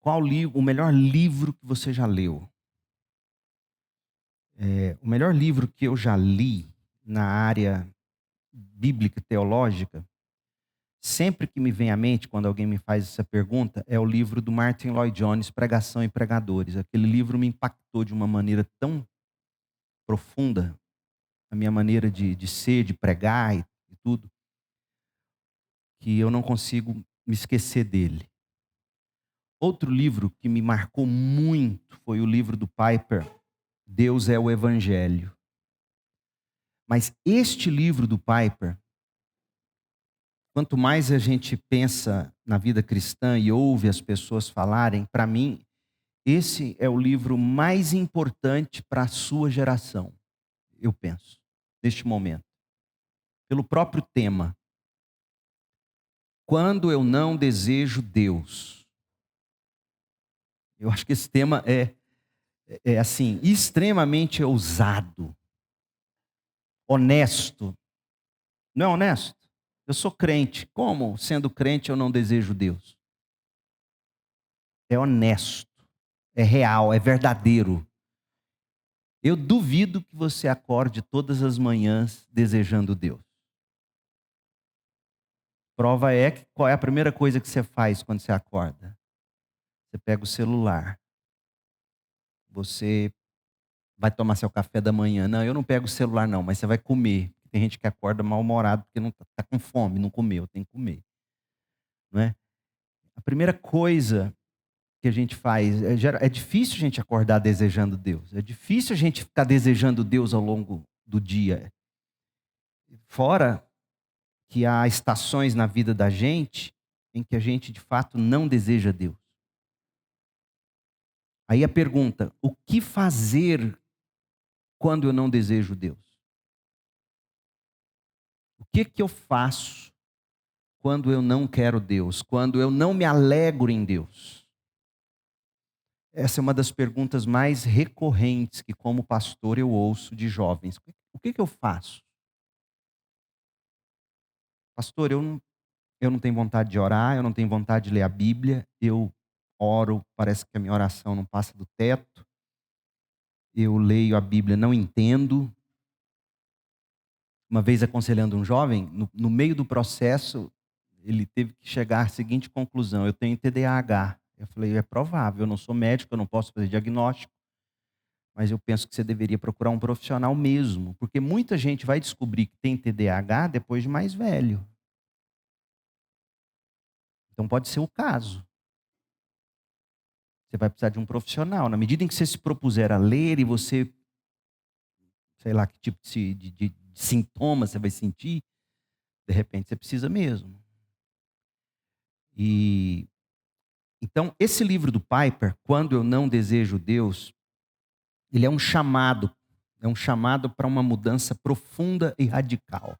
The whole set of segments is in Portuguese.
Qual o melhor livro que você já leu? O melhor livro que eu já li na área bíblica e teológica, sempre que me vem à mente quando alguém me faz essa pergunta, é o livro do Martin Lloyd Jones, Pregação e Pregadores. Aquele livro me impactou de uma maneira tão profunda, a minha maneira de ser, de pregar e tudo, que eu não consigo me esquecer dele. Outro livro que me marcou muito foi o livro do Piper, Deus é o Evangelho. Mas este livro do Piper, quanto mais a gente pensa na vida cristã e ouve as pessoas falarem, para mim, esse é o livro mais importante para a sua geração, eu penso, neste momento. Pelo próprio tema. Quando eu não desejo Deus. Eu acho que esse tema é assim, extremamente ousado, honesto. Não é honesto? Eu sou crente. Como, sendo crente, eu não desejo Deus? É honesto, é real, é verdadeiro. Eu duvido que você acorde todas as manhãs desejando Deus. Prova é que qual é a primeira coisa que você faz quando você acorda? Você pega o celular. Você vai tomar seu café da manhã. Não, eu não pego o celular não, mas você vai comer. Tem gente que acorda mal-humorado porque não está com fome, não comeu, tem que comer. Não é? A primeira coisa que a gente faz, é difícil a gente acordar desejando Deus. É difícil a gente ficar desejando Deus ao longo do dia. Fora que há estações na vida da gente em que a gente de fato não deseja Deus. Aí a pergunta, o que fazer quando eu não desejo Deus? O que eu faço quando eu não quero Deus? Quando eu não me alegro em Deus? Essa é uma das perguntas mais recorrentes que como pastor eu ouço de jovens. O que eu faço? Pastor, eu não tenho vontade de orar, eu não tenho vontade de ler a Bíblia, eu oro, parece que a minha oração não passa do teto, eu leio a Bíblia, não entendo. Uma vez aconselhando um jovem, no meio do processo, ele teve que chegar à seguinte conclusão: eu tenho TDAH. Eu falei, é provável, eu não sou médico, eu não posso fazer diagnóstico, mas eu penso que você deveria procurar um profissional mesmo, porque muita gente vai descobrir que tem TDAH depois de mais velho. Então pode ser o caso. Você vai precisar de um profissional. Na medida em que você se propuser a ler e você, sei lá que tipo de sintoma você vai sentir, de repente você precisa mesmo. E então esse livro do Piper, Quando Eu Não Desejo Deus, ele é um chamado para uma mudança profunda e radical.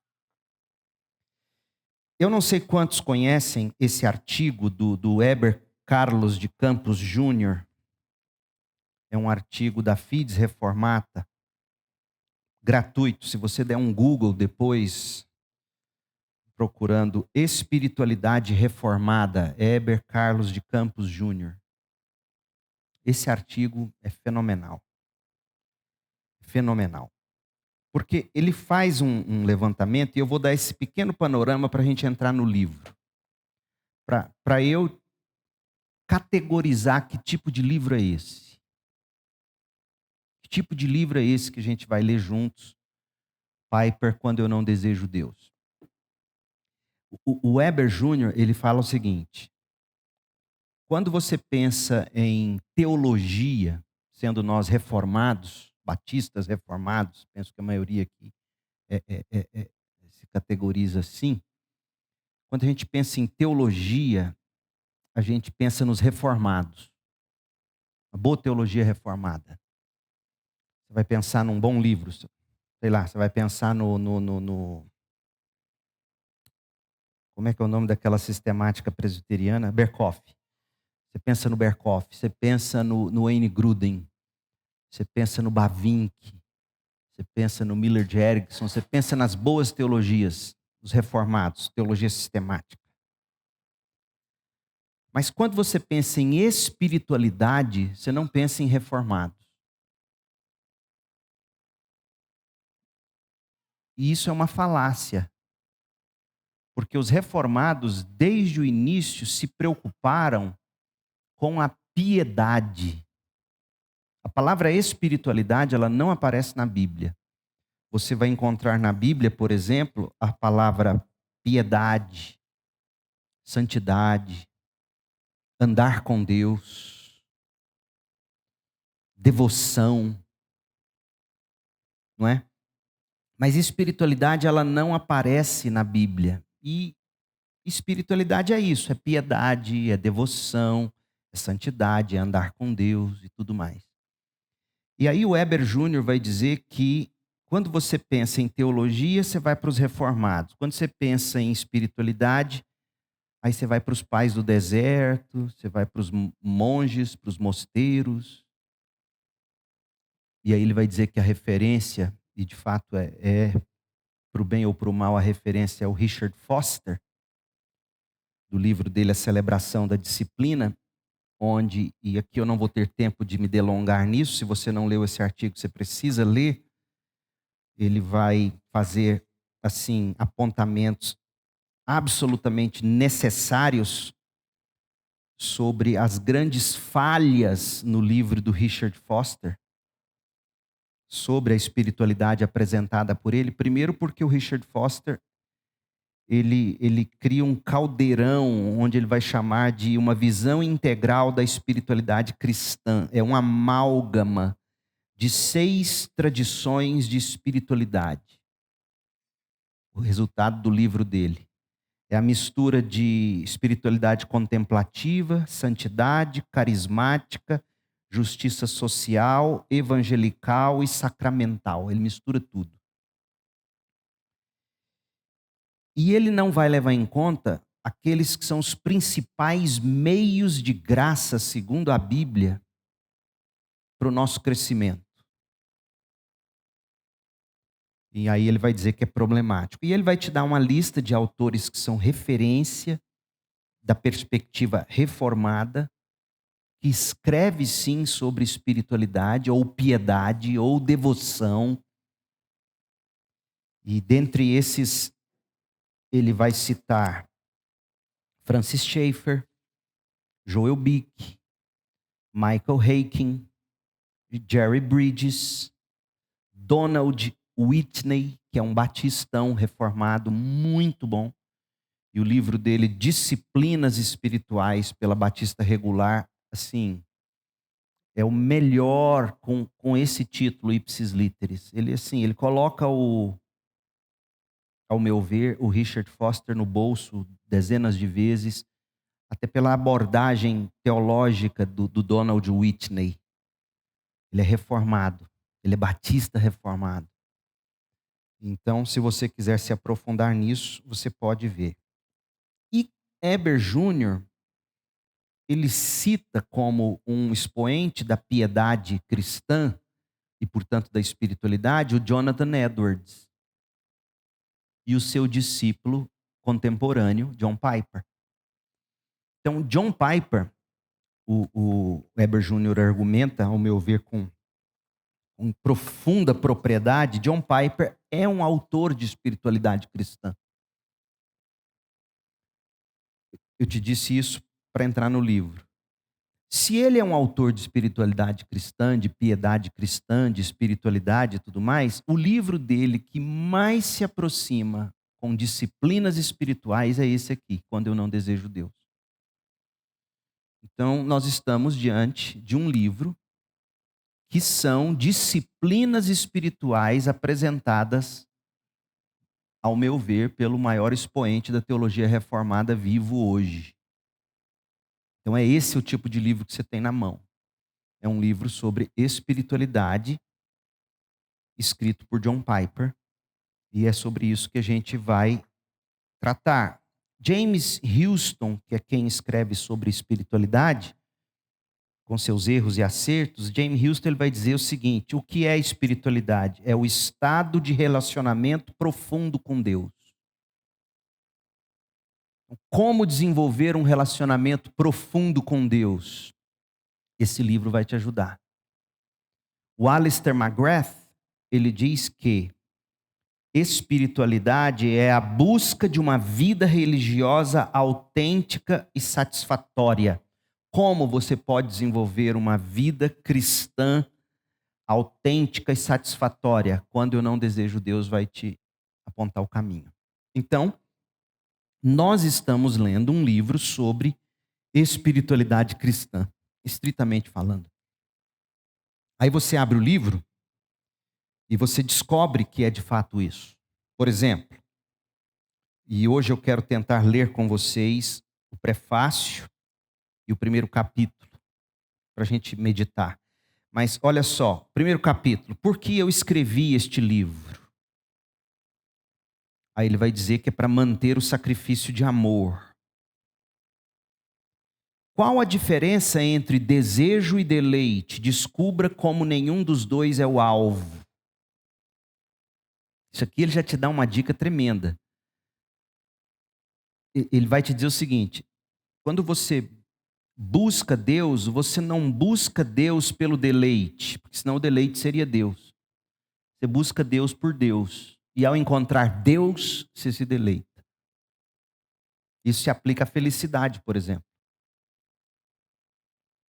Eu não sei quantos conhecem esse artigo do Heber Carlos de Campos Júnior. É um artigo da Fides Reformata, gratuito. Se você der um Google depois, procurando Espiritualidade Reformada, Heber Carlos de Campos Júnior. Esse artigo é fenomenal. Fenomenal. Porque ele faz um levantamento, e eu vou dar esse pequeno panorama para a gente entrar no livro. Para eu categorizar que tipo de livro é esse. Que tipo de livro é esse que a gente vai ler juntos? Piper, Quando Eu Não Desejo Deus. O Weber Júnior, ele fala o seguinte: quando você pensa em teologia, sendo nós reformados, batistas reformados, penso que a maioria aqui se categoriza assim. Quando a gente pensa em teologia, a gente pensa nos reformados. Uma boa teologia reformada. Você vai pensar num bom livro, sei lá, você vai pensar no como é que é o nome daquela sistemática presbiteriana? Berkhoff. Você pensa no Berkhoff, você pensa no Wayne Grudem, você pensa no Bavinck, você pensa no Miller de Erickson, você pensa nas boas teologias, os reformados, teologia sistemática. Mas quando você pensa em espiritualidade, você não pensa em reformados. E isso é uma falácia. Porque os reformados, desde o início, se preocuparam com a piedade. A palavra espiritualidade, ela não aparece na Bíblia. Você vai encontrar na Bíblia, por exemplo, a palavra piedade, santidade, andar com Deus, devoção, não é? Mas espiritualidade, ela não aparece na Bíblia. E espiritualidade é isso, é piedade, é devoção, é santidade, é andar com Deus e tudo mais. E aí o Weber Júnior vai dizer que quando você pensa em teologia, você vai para os reformados. Quando você pensa em espiritualidade, aí você vai para os pais do deserto, você vai para os monges, para os mosteiros. E aí ele vai dizer que a referência, e de fato é para o bem ou para o mal, a referência é o Richard Foster, do livro dele A Celebração da Disciplina, onde, e aqui eu não vou ter tempo de me delongar nisso, se você não leu esse artigo, você precisa ler. Ele vai fazer, assim, apontamentos absolutamente necessários sobre as grandes falhas no livro do Richard Foster, sobre a espiritualidade apresentada por ele. Primeiro porque o Richard Foster, ele cria um caldeirão onde ele vai chamar de uma visão integral da espiritualidade cristã. É uma amálgama de 6 tradições de espiritualidade. O resultado do livro dele é a mistura de espiritualidade contemplativa, santidade, carismática, justiça social, evangelical e sacramental. Ele mistura tudo. E ele não vai levar em conta aqueles que são os principais meios de graça, segundo a Bíblia, para o nosso crescimento. E aí ele vai dizer que é problemático. E ele vai te dar uma lista de autores que são referência da perspectiva reformada, que escreve sim sobre espiritualidade, ou piedade, ou devoção. E dentre esses, ele vai citar Francis Schaeffer, Joel Bick, Michael Haykin, Jerry Bridges, Donald Whitney, que é um batistão reformado muito bom. E o livro dele, Disciplinas Espirituais pela Batista Regular, assim, é o melhor com esse título, Ipsis Literis. Ele, assim, ele coloca ao meu ver, o Richard Foster no bolso dezenas de vezes, até pela abordagem teológica do Donald Whitney. Ele é reformado, ele é batista reformado. Então, se você quiser se aprofundar nisso, você pode ver. E Weber Júnior, ele cita como um expoente da piedade cristã e, portanto, da espiritualidade, o Jonathan Edwards e o seu discípulo contemporâneo, John Piper. Então, John Piper, o Weber Júnior argumenta, ao meu ver, com profunda propriedade, John Piper é um autor de espiritualidade cristã. Eu te disse isso para entrar no livro. Se ele é um autor de espiritualidade cristã, de piedade cristã, de espiritualidade e tudo mais, o livro dele que mais se aproxima com disciplinas espirituais é esse aqui, Quando Eu Não Desejo Deus. Então, nós estamos diante de um livro que são disciplinas espirituais apresentadas, ao meu ver, pelo maior expoente da teologia reformada vivo hoje. Então é esse o tipo de livro que você tem na mão. É um livro sobre espiritualidade, escrito por John Piper, e é sobre isso que a gente vai tratar. James Houston, que é quem escreve sobre espiritualidade, com seus erros e acertos, James Houston ele vai dizer o seguinte: o que é espiritualidade? É o estado de relacionamento profundo com Deus. Como desenvolver um relacionamento profundo com Deus? Esse livro vai te ajudar. O Alistair McGrath, ele diz que espiritualidade é a busca de uma vida religiosa autêntica e satisfatória. Como você pode desenvolver uma vida cristã autêntica e satisfatória? Quando eu não desejo, Deus vai te apontar o caminho. Então, nós estamos lendo um livro sobre espiritualidade cristã, estritamente falando. Aí você abre o livro e você descobre que é de fato isso. Por exemplo, e hoje eu quero tentar ler com vocês o prefácio e o primeiro capítulo, para a gente meditar. Mas olha só, primeiro capítulo, por que eu escrevi este livro? Aí ele vai dizer que é para manter o sacrifício de amor. Qual a diferença entre desejo e deleite? Descubra como nenhum dos dois é o alvo. Isso aqui ele já te dá uma dica tremenda. Ele vai te dizer o seguinte: quando você busca Deus, você não busca Deus pelo deleite, porque senão o deleite seria Deus. Você busca Deus por Deus. E ao encontrar Deus, você se deleita. Isso se aplica à felicidade, por exemplo.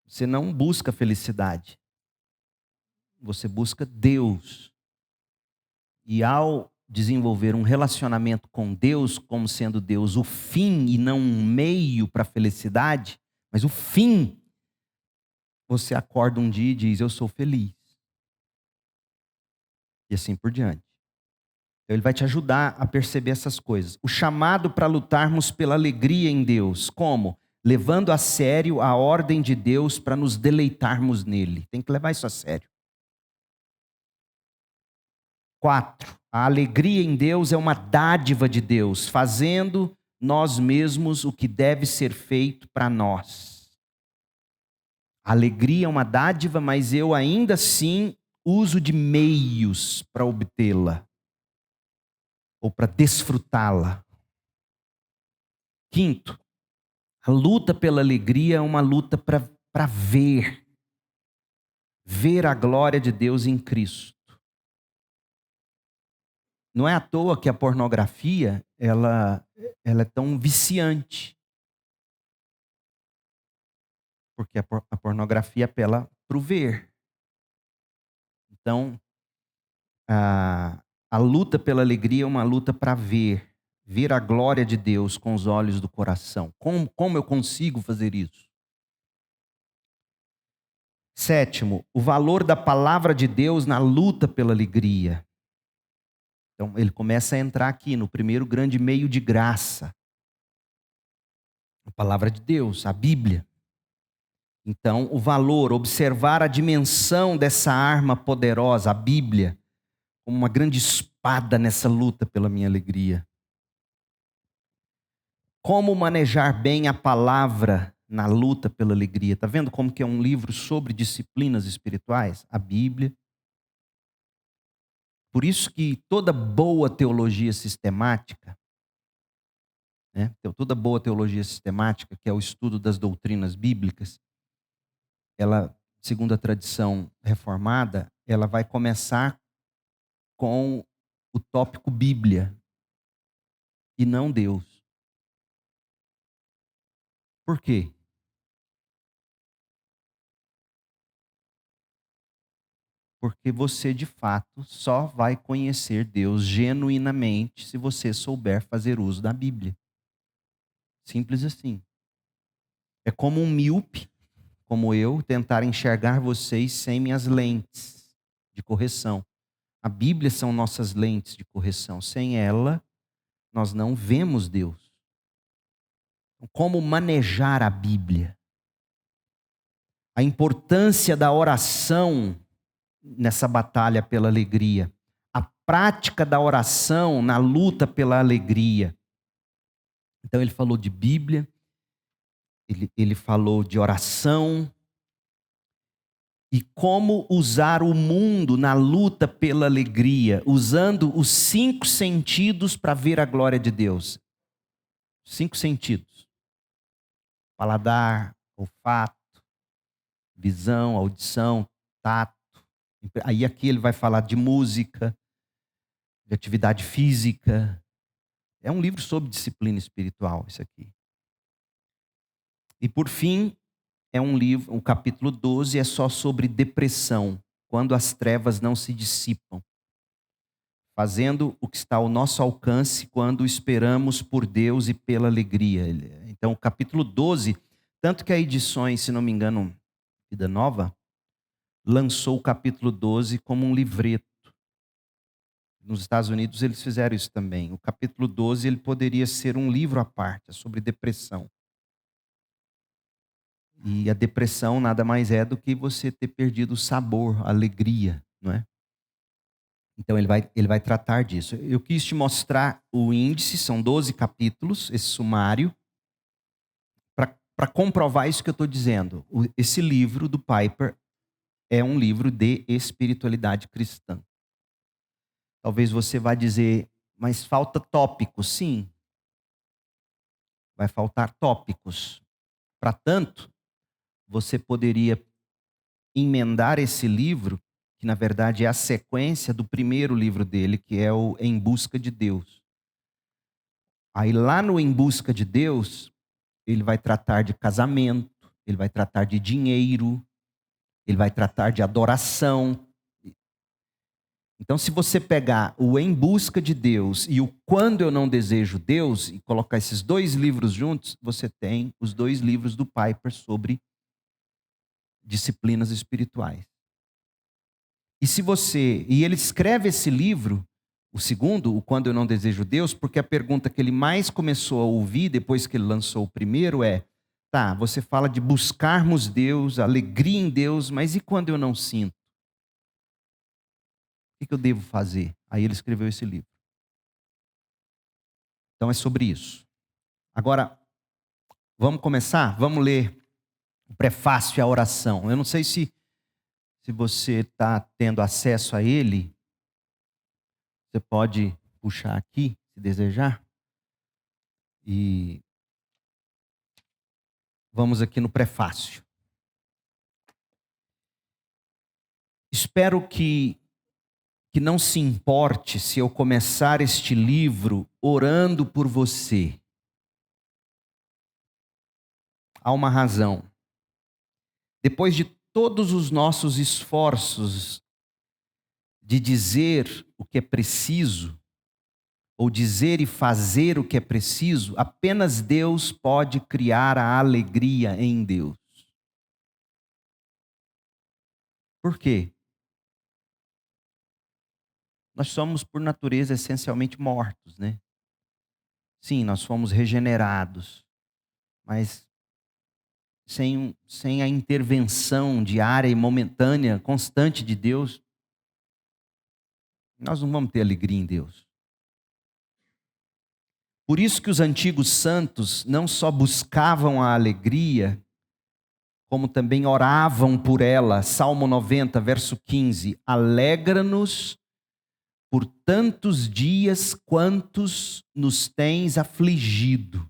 Você não busca felicidade. Você busca Deus. E ao desenvolver um relacionamento com Deus, como sendo Deus o fim e não um meio para a felicidade, mas o fim, você acorda um dia e diz: eu sou feliz. E assim por diante. Então ele vai te ajudar a perceber essas coisas. O chamado para lutarmos pela alegria em Deus. Como? Levando a sério a ordem de Deus para nos deleitarmos nele. Tem que levar isso a sério. 4. A alegria em Deus é uma dádiva de Deus, fazendo nós mesmos o que deve ser feito para nós. A alegria é uma dádiva, mas eu ainda assim uso de meios para obtê-la, ou para desfrutá-la. 5. A luta pela alegria é uma luta para ver a glória de Deus em Cristo. Não é à toa que a pornografia ela é tão viciante. Porque a pornografia apela para o ver. Então, a luta pela alegria é uma luta para ver a glória de Deus com os olhos do coração. Como eu consigo fazer isso? 7, o valor da palavra de Deus na luta pela alegria. Então, ele começa a entrar aqui no primeiro grande meio de graça. A palavra de Deus, a Bíblia. Então, o valor, observar a dimensão dessa arma poderosa, a Bíblia, como uma grande espada nessa luta pela minha alegria. Como manejar bem a palavra na luta pela alegria. Está vendo como que é um livro sobre disciplinas espirituais? A Bíblia. Por isso que toda boa teologia sistemática, toda boa teologia sistemática, que é o estudo das doutrinas bíblicas, ela, segundo a tradição reformada, ela vai começar com o tópico Bíblia e não Deus. Por quê? Porque você, de fato, só vai conhecer Deus genuinamente se você souber fazer uso da Bíblia. Simples assim. É como um míope, como eu, tentar enxergar vocês sem minhas lentes de correção. A Bíblia são nossas lentes de correção. Sem ela, nós não vemos Deus. Como manejar a Bíblia? A importância da oração nessa batalha pela alegria. A prática da oração na luta pela alegria. Então ele falou de Bíblia, ele falou de oração e como usar o mundo na luta pela alegria, usando os 5 sentidos para ver a glória de Deus. 5 sentidos: paladar, olfato, visão, audição, tato. Aí aqui ele vai falar de música, de atividade física. É um livro sobre disciplina espiritual, isso aqui. E por fim, é um livro, o capítulo 12 é só sobre depressão, quando as trevas não se dissipam, fazendo o que está ao nosso alcance quando esperamos por Deus e pela alegria. Então, o capítulo 12, tanto que a Edições, se não me engano, Vida Nova, lançou o capítulo 12 como um livreto. Nos Estados Unidos eles fizeram isso também. O capítulo 12 ele poderia ser um livro à parte, é sobre depressão. E a depressão nada mais é do que você ter perdido o sabor, a alegria, não é? Então ele vai tratar disso. Eu quis te mostrar o índice, são 12 capítulos, esse sumário, para comprovar isso que eu estou dizendo. Esse livro do Piper é um livro de espiritualidade cristã. Talvez você vá dizer, mas falta tópicos. Sim, vai faltar tópicos. Para tanto, você poderia emendar esse livro, que na verdade é a sequência do primeiro livro dele, que é o Em Busca de Deus. Aí lá no Em Busca de Deus, ele vai tratar de casamento, ele vai tratar de dinheiro, ele vai tratar de adoração. Então, se você pegar o Em Busca de Deus e o Quando Eu Não Desejo Deus, e colocar esses dois livros juntos, você tem os dois livros do Piper sobre disciplinas espirituais. E ele escreve esse livro, o segundo, o Quando Eu Não Desejo Deus, porque a pergunta que ele mais começou a ouvir depois que ele lançou o primeiro é: tá, você fala de buscarmos Deus, alegria em Deus, mas e quando eu não sinto? O que eu devo fazer? Aí ele escreveu esse livro. Então é sobre isso. Agora, vamos começar? Vamos ler o prefácio e a oração. Eu não sei se você está tendo acesso a ele. Você pode puxar aqui, se desejar. E vamos aqui no prefácio. Espero que não se importe se eu começar este livro orando por você. Há uma razão. Depois de todos os nossos esforços de dizer o que é preciso, ou dizer e fazer o que é preciso, apenas Deus pode criar a alegria em Deus. Por quê? Nós somos, por natureza, essencialmente mortos, né? Sim, nós fomos regenerados, mas sem a intervenção diária e momentânea, constante de Deus, nós não vamos ter alegria em Deus. Por isso que os antigos santos não só buscavam a alegria, como também oravam por ela. Salmo 90, verso 15: alegra-nos por tantos dias quantos nos tens afligido,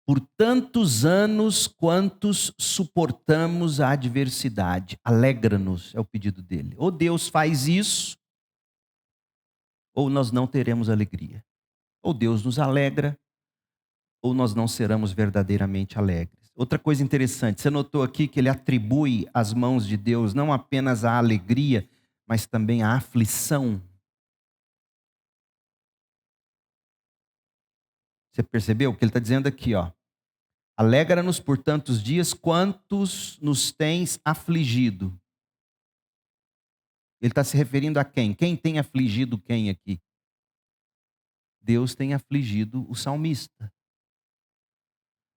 por tantos anos quantos suportamos a adversidade. Alegra-nos, é o pedido dele. Ou Deus faz isso, ou nós não teremos alegria. Ou Deus nos alegra, ou nós não seremos verdadeiramente alegres. Outra coisa interessante, você notou aqui que ele atribui às mãos de Deus não apenas a alegria, mas também a aflição. Você percebeu o que ele está dizendo aqui, ó? Alegra-nos por tantos dias quantos nos tens afligido. Ele está se referindo a quem? Quem tem afligido quem aqui? Deus tem afligido o salmista.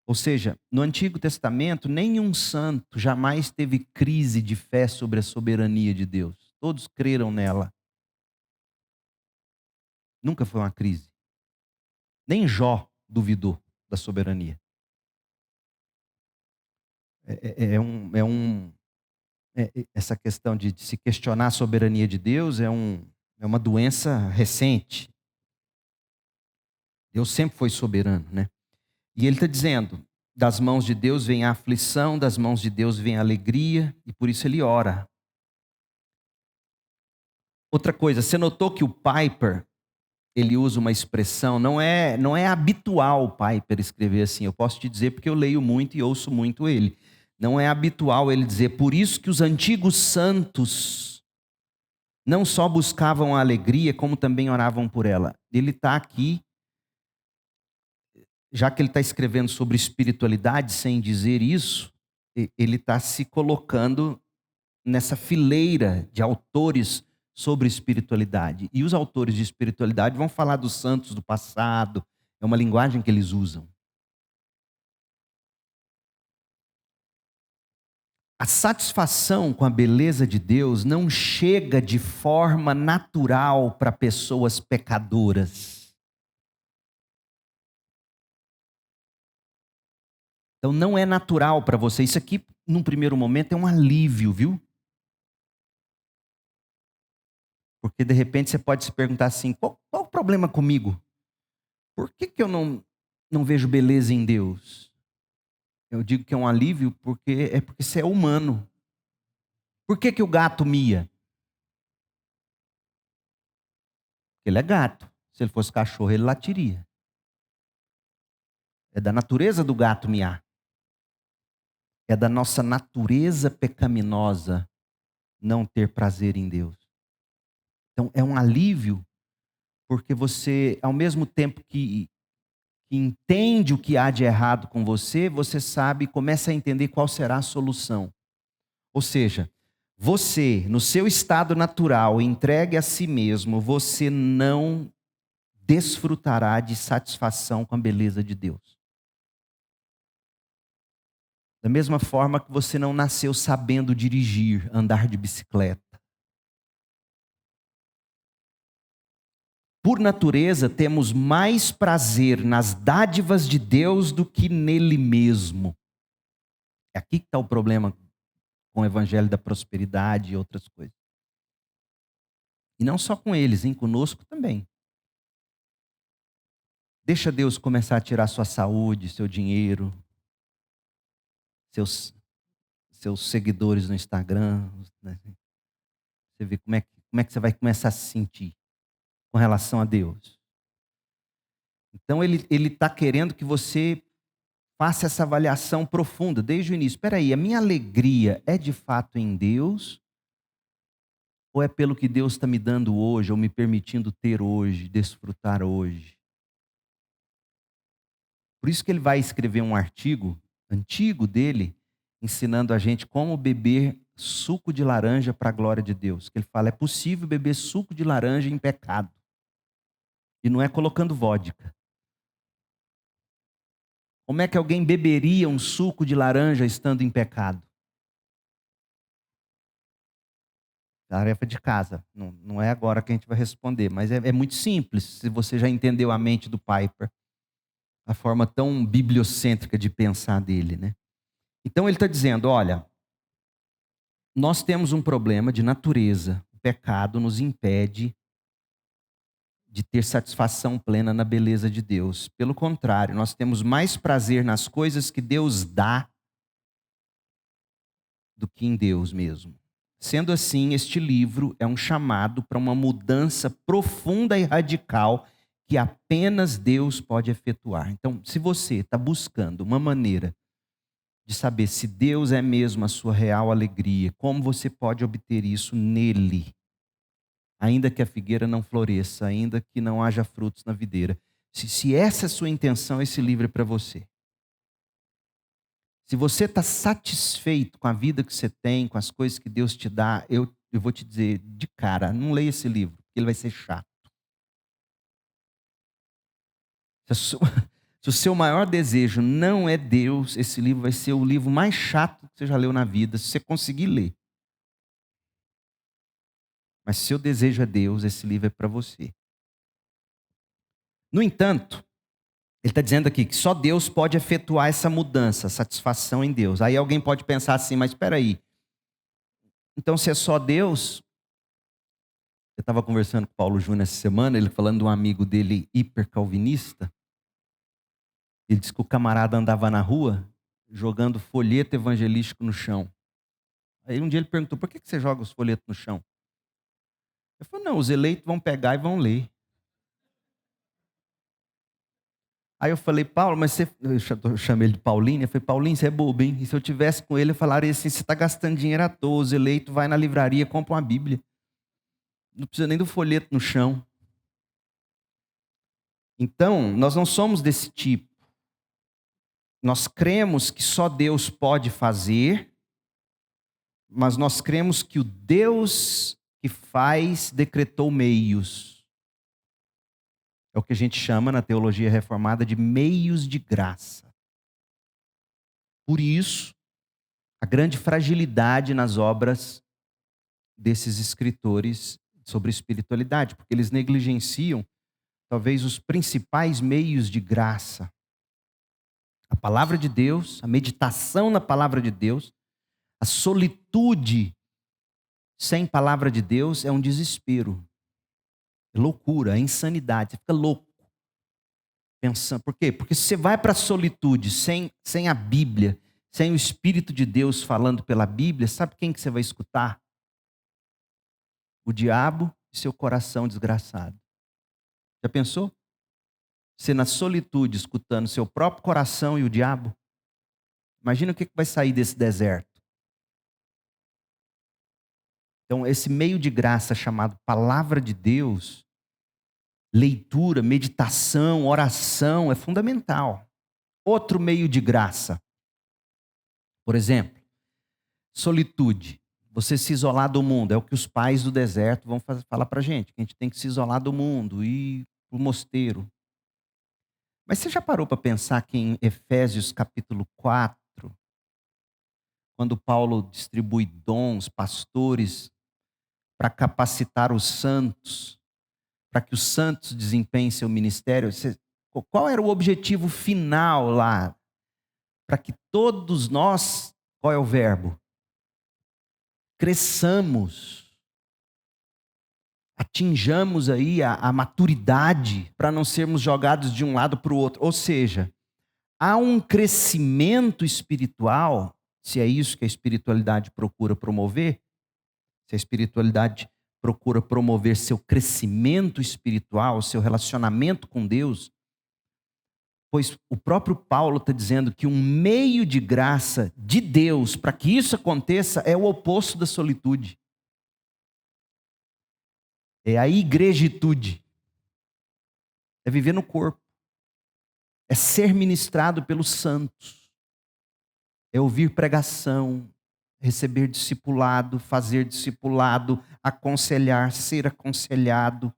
Ou seja, no Antigo Testamento, nenhum santo jamais teve crise de fé sobre a soberania de Deus. Todos creram nela. Nunca foi uma crise. Nem Jó duvidou da soberania. Essa questão de se questionar a soberania de Deus é uma doença recente. Deus sempre foi soberano, né? E ele está dizendo, das mãos de Deus vem a aflição, das mãos de Deus vem a alegria, e por isso ele ora. Outra coisa, você notou que o Piper, ele usa uma expressão, não é habitual o Piper escrever assim, eu posso te dizer porque eu leio muito e ouço muito ele. Não é habitual ele dizer, por isso que os antigos santos não só buscavam a alegria, como também oravam por ela. Ele está aqui, já que ele está escrevendo sobre espiritualidade sem dizer isso, ele está se colocando nessa fileira de autores sobre espiritualidade. E os autores de espiritualidade vão falar dos santos do passado, é uma linguagem que eles usam. A satisfação com a beleza de Deus não chega de forma natural para pessoas pecadoras. Então não é natural para você. Isso aqui, num primeiro momento, é um alívio, viu? Porque de repente você pode se perguntar assim: qual o problema comigo? Por que eu não vejo beleza em Deus? Eu digo que é um alívio porque você é humano. Por que o gato mia? Porque ele é gato. Se ele fosse cachorro, ele latiria. É da natureza do gato miar. É da nossa natureza pecaminosa não ter prazer em Deus. Então é um alívio porque você, ao mesmo tempo que entende o que há de errado com você, você sabe, começa a entender qual será a solução. Ou seja, você, no seu estado natural, entregue a si mesmo, você não desfrutará de satisfação com a beleza de Deus. Da mesma forma que você não nasceu sabendo dirigir, andar de bicicleta. Por natureza, temos mais prazer nas dádivas de Deus do que nele mesmo. É aqui que está o problema com o evangelho da prosperidade e outras coisas. E não só com eles, hein? Conosco também. Deixa Deus começar a tirar sua saúde, seu dinheiro, seus seguidores no Instagram. Né? Você vê como é que você vai começar a se sentir com relação a Deus. Então ele está querendo que você faça essa avaliação profunda desde o início. Espera aí, a minha alegria é de fato em Deus? Ou é pelo que Deus está me dando hoje, ou me permitindo ter hoje, desfrutar hoje? Por isso que ele vai escrever um artigo antigo dele, ensinando a gente como beber suco de laranja para a glória de Deus. Que ele fala, é possível beber suco de laranja em pecado. E não é colocando vodka. Como é que alguém beberia um suco de laranja estando em pecado? Tarefa de casa. Não é agora que a gente vai responder, mas é muito simples, se você já entendeu a mente do Piper. A forma tão bibliocêntrica de pensar dele, né? Então ele está dizendo, olha, nós temos um problema de natureza. O pecado nos impede de ter satisfação plena na beleza de Deus. Pelo contrário, nós temos mais prazer nas coisas que Deus dá do que em Deus mesmo. Sendo assim, este livro é um chamado para uma mudança profunda e radical que apenas Deus pode efetuar. Então, se você está buscando uma maneira de saber se Deus é mesmo a sua real alegria, como você pode obter isso nele, ainda que a figueira não floresça, ainda que não haja frutos na videira. Se essa é a sua intenção, esse livro é para você. Se você está satisfeito com a vida que você tem, com as coisas que Deus te dá, eu vou te dizer de cara, não leia esse livro, porque ele vai ser chato. Se o seu maior desejo não é Deus, esse livro vai ser o livro mais chato que você já leu na vida, se você conseguir ler. Mas se o seu desejo é Deus, esse livro é para você. No entanto, ele está dizendo aqui que só Deus pode efetuar essa mudança, satisfação em Deus. Aí alguém pode pensar assim, mas espera aí. Então se é só Deus... Eu estava conversando com o Paulo Júnior essa semana, ele falando de um amigo dele hiper calvinista. Ele disse que o camarada andava na rua jogando folheto evangelístico no chão. Aí um dia ele perguntou, por que você joga os folhetos no chão? Eu falei, não, os eleitos vão pegar e vão ler. Aí eu falei, Paulo, mas você... Eu chamei ele de Paulinho. Eu falei, Paulinho, você é bobo, hein? E se eu tivesse com ele, eu falaria assim, você está gastando dinheiro à toa. Os eleitos vai na livraria, compra uma Bíblia. Não precisa nem do folheto no chão. Então, nós não somos desse tipo. Nós cremos que só Deus pode fazer, mas nós cremos que o Deus que faz decretou meios. É o que a gente chama na teologia reformada de meios de graça. Por isso, a grande fragilidade nas obras desses escritores sobre espiritualidade, porque eles negligenciam talvez os principais meios de graça. A palavra de Deus, a meditação na palavra de Deus, a solitude sem palavra de Deus é um desespero, é loucura, é insanidade, você fica louco pensando. Por quê? Porque se você vai para a solitude sem a Bíblia, sem o Espírito de Deus falando pela Bíblia, sabe quem que você vai escutar? O diabo e seu coração desgraçado. Já pensou? Você na solitude escutando seu próprio coração e o diabo? Imagina o que vai sair desse deserto. Então, esse meio de graça chamado palavra de Deus, leitura, meditação, oração, é fundamental. Outro meio de graça, por exemplo, solitude. Você se isolar do mundo, é o que os pais do deserto vão falar para a gente, que a gente tem que se isolar do mundo e ir para o mosteiro. Mas você já parou para pensar que em Efésios capítulo 4, quando Paulo distribui dons, pastores, para capacitar os santos, para que os santos desempenhem seu ministério, qual era o objetivo final lá? Para que todos nós, qual é o verbo? Cresçamos, atinjamos aí a maturidade, para não sermos jogados de um lado para o outro. Ou seja, há um crescimento espiritual, se é isso que a espiritualidade procura promover, se a espiritualidade procura promover seu crescimento espiritual, seu relacionamento com Deus, pois o próprio Paulo está dizendo que um meio de graça de Deus para que isso aconteça é o oposto da solitude. É a igrejitude. É viver no corpo. É ser ministrado pelos santos. É ouvir pregação, receber discipulado, fazer discipulado, aconselhar, ser aconselhado.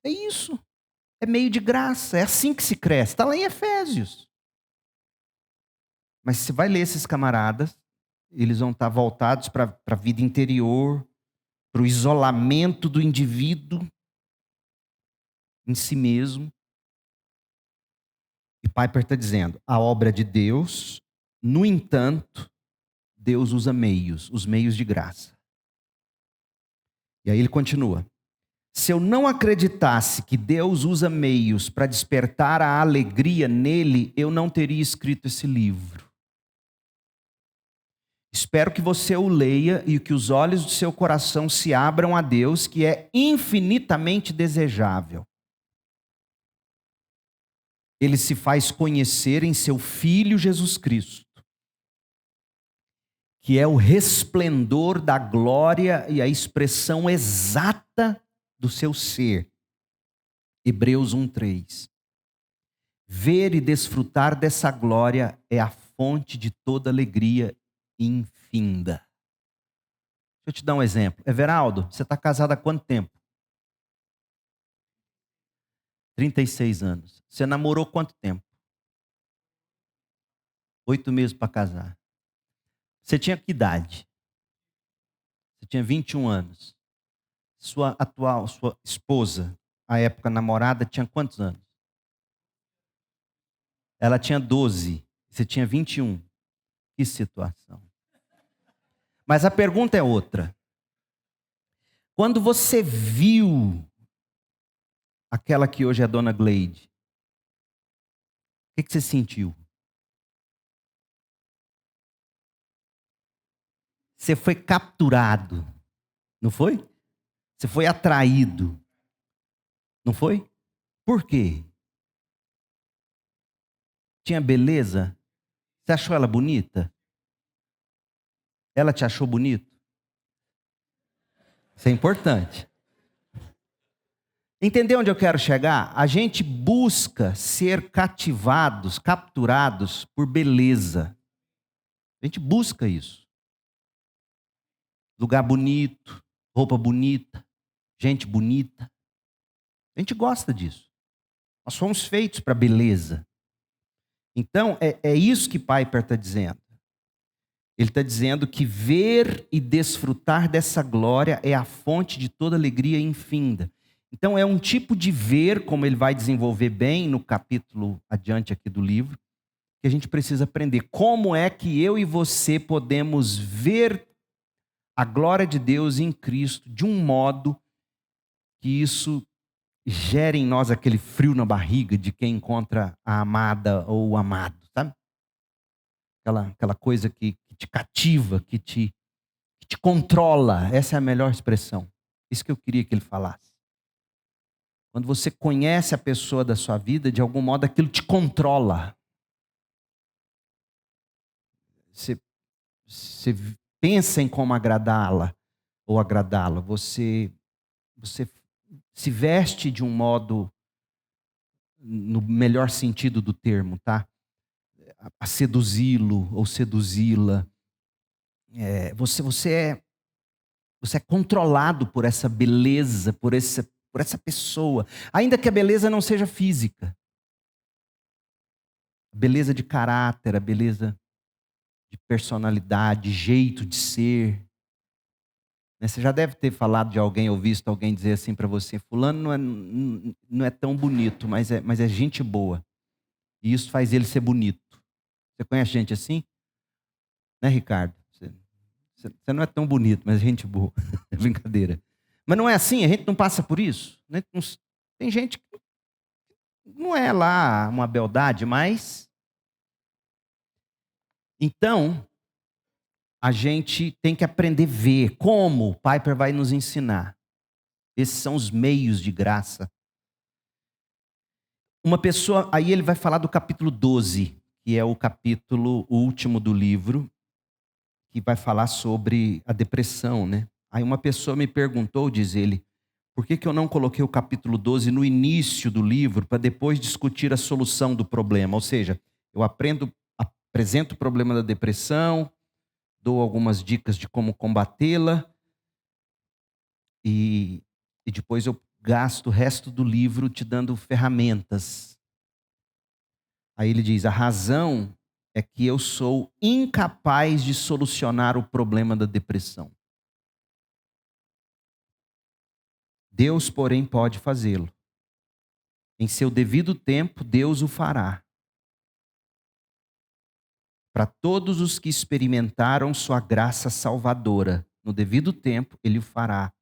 É isso. É meio de graça. É assim que se cresce. Está lá em Efésios. Mas você vai ler esses camaradas, eles vão estar voltados para a vida interior, para o isolamento do indivíduo em si mesmo. E Piper está dizendo, a obra de Deus, no entanto, Deus usa meios, os meios de graça. E aí ele continua. Se eu não acreditasse que Deus usa meios para despertar a alegria nele, eu não teria escrito esse livro. Espero que você o leia e que os olhos do seu coração se abram a Deus, que é infinitamente desejável. Ele se faz conhecer em seu Filho Jesus Cristo, que é o resplendor da glória e a expressão exata do seu ser. Hebreus 1:3. Ver e desfrutar dessa glória é a fonte de toda alegria infinda. Deixa eu te dar um exemplo. Everaldo, você está casado há quanto tempo? 36 anos. Você namorou quanto tempo? 8 meses para casar. Você tinha que idade? Você tinha 21 anos. Sua esposa, à época namorada, tinha quantos anos? Ela tinha 12. Você tinha 21. Que situação. Mas a pergunta é outra. Quando você viu aquela que hoje é a dona Gleide, que você sentiu? Você foi capturado, não foi? Você foi atraído, não foi? Por quê? Tinha beleza? Você achou ela bonita? Ela te achou bonito? Isso é importante. Entendeu onde eu quero chegar? A gente busca ser cativados, capturados por beleza. A gente busca isso. Lugar bonito, roupa bonita, gente bonita. A gente gosta disso. Nós fomos feitos para beleza. Então, é isso que Piper está dizendo. Ele está dizendo que ver e desfrutar dessa glória é a fonte de toda alegria infinda. Então, é um tipo de ver, como ele vai desenvolver bem no capítulo adiante aqui do livro, que a gente precisa aprender. Como é que eu e você podemos ver a glória de Deus em Cristo de um modo que isso gere em nós aquele frio na barriga de quem encontra a amada ou o amado, sabe? Aquela coisa que te cativa, que te controla. Essa é a melhor expressão. Isso que eu queria que ele falasse. Quando você conhece a pessoa da sua vida, de algum modo aquilo te controla. Você pensa em como agradá-la ou agradá-lo. Você se veste de um modo, no melhor sentido do termo, tá? A seduzi-lo ou seduzi-la. Você é controlado por essa beleza, por essa pessoa. Ainda que a beleza não seja física. A beleza de caráter, a beleza de personalidade, jeito de ser. Você já deve ter falado de alguém ou visto alguém dizer assim para você: fulano não é tão bonito, mas é gente boa. E isso faz ele ser bonito. Você conhece gente assim? Né, Ricardo? Você não é tão bonito, mas é gente boa. É brincadeira. Mas não é assim, a gente não passa por isso. Tem gente que não é lá uma beldade, mas... Então, a gente tem que aprender a ver. Como? O Piper vai nos ensinar. Esses são os meios de graça. Uma pessoa, aí ele vai falar do capítulo 12, que é o capítulo último do livro, que vai falar sobre a depressão, né? Aí uma pessoa me perguntou, diz ele, por que eu não coloquei o capítulo 12 no início do livro para depois discutir a solução do problema? Ou seja, eu apresento o problema da depressão, dou algumas dicas de como combatê-la e depois eu gasto o resto do livro te dando ferramentas. Aí ele diz, a razão é que eu sou incapaz de solucionar o problema da depressão. Deus, porém, pode fazê-lo. Em seu devido tempo, Deus o fará. Para todos os que experimentaram sua graça salvadora, no devido tempo, Ele o fará.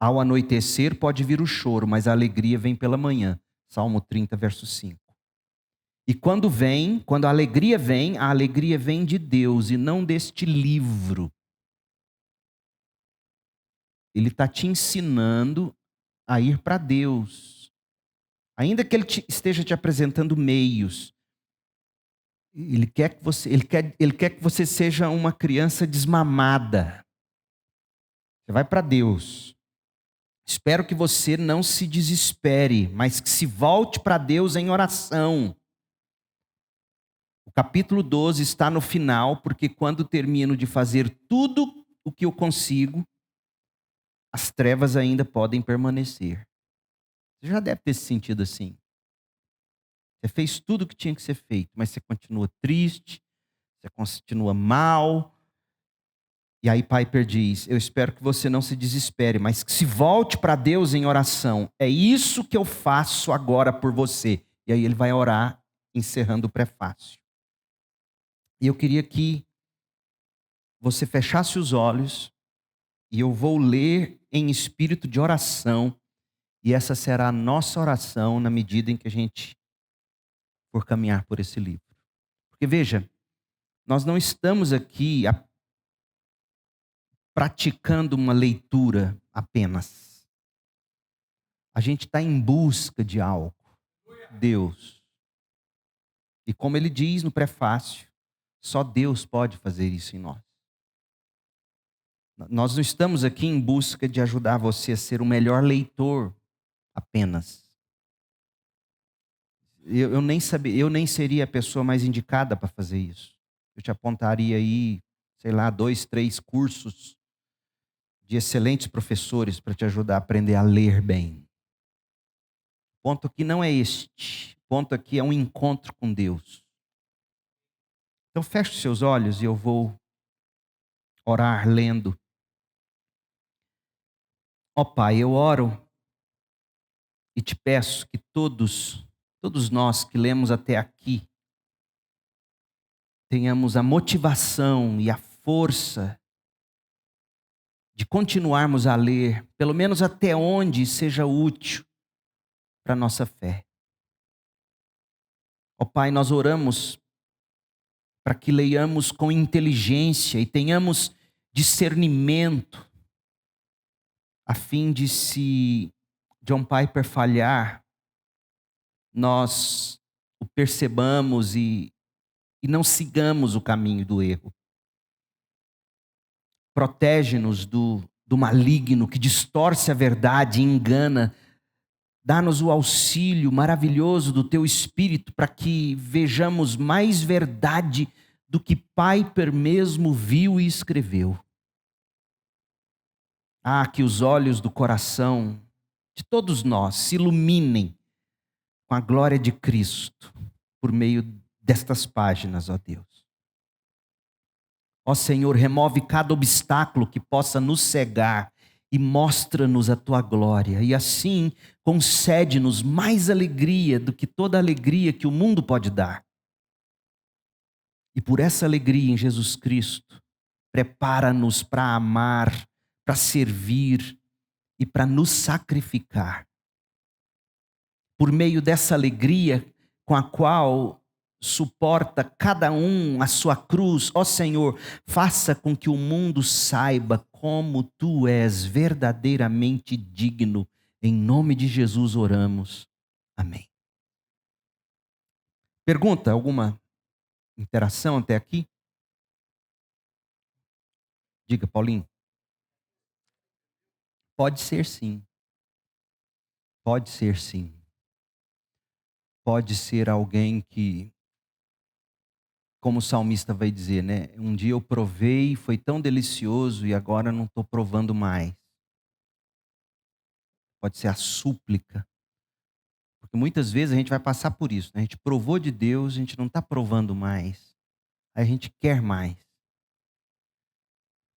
Ao anoitecer pode vir o choro, mas a alegria vem pela manhã. Salmo 30, verso 5. E quando a alegria vem de Deus e não deste livro. Ele está te ensinando a ir para Deus. Ainda que Ele esteja te apresentando meios. Ele quer que você seja uma criança desmamada. Você vai para Deus. Espero que você não se desespere, mas que se volte para Deus em oração. O capítulo 12 está no final, porque quando termino de fazer tudo o que eu consigo, as trevas ainda podem permanecer. Você já deve ter se sentido assim. Você fez tudo o que tinha que ser feito, mas você continua triste, você continua mal. E aí Piper diz, eu espero que você não se desespere, mas que se volte para Deus em oração. É isso que eu faço agora por você. E aí ele vai orar, encerrando o prefácio. E eu queria que você fechasse os olhos, e eu vou ler em espírito de oração, e essa será a nossa oração na medida em que a gente por caminhar por esse livro. Porque veja, nós não estamos aqui praticando uma leitura apenas. A gente está em busca de algo. Deus. E como ele diz no prefácio, só Deus pode fazer isso em nós. Nós não estamos aqui em busca de ajudar você a ser o melhor leitor apenas. Eu nem seria a pessoa mais indicada para fazer isso. Eu te apontaria aí, sei lá, 2, 3 cursos de excelentes professores para te ajudar a aprender a ler bem. O ponto aqui não é este. O ponto aqui é um encontro com Deus. Então feche os seus olhos e eu vou orar lendo. Ó Pai, eu oro e te peço que todos nós que lemos até aqui, tenhamos a motivação e a força de continuarmos a ler, pelo menos até onde seja útil para a nossa fé. Ó Pai, nós oramos para que leiamos com inteligência e tenhamos discernimento, a fim de, se John Piper falhar, nós o percebamos e não sigamos o caminho do erro. Protege-nos do maligno que distorce a verdade e engana. Dá-nos o auxílio maravilhoso do Teu Espírito para que vejamos mais verdade do que Piper mesmo viu e escreveu. Que os olhos do coração de todos nós se iluminem com a glória de Cristo por meio destas páginas, ó Deus. Ó Senhor, remove cada obstáculo que possa nos cegar e mostra-nos a Tua glória. E assim, concede-nos mais alegria do que toda alegria que o mundo pode dar. E por essa alegria em Jesus Cristo, prepara-nos para amar, para servir e para nos sacrificar. Por meio dessa alegria com a qual suporta cada um a sua cruz, ó Senhor, faça com que o mundo saiba como Tu és verdadeiramente digno. Em nome de Jesus oramos. Amém. Pergunta, alguma interação até aqui? Diga, Paulinho. Pode ser sim. Pode ser sim. Pode ser alguém que, como o salmista vai dizer, né? Um dia eu provei, foi tão delicioso e agora não estou provando mais. Pode ser a súplica. Porque muitas vezes a gente vai passar por isso, né? A gente provou de Deus, a gente não está provando mais. Aí a gente quer mais.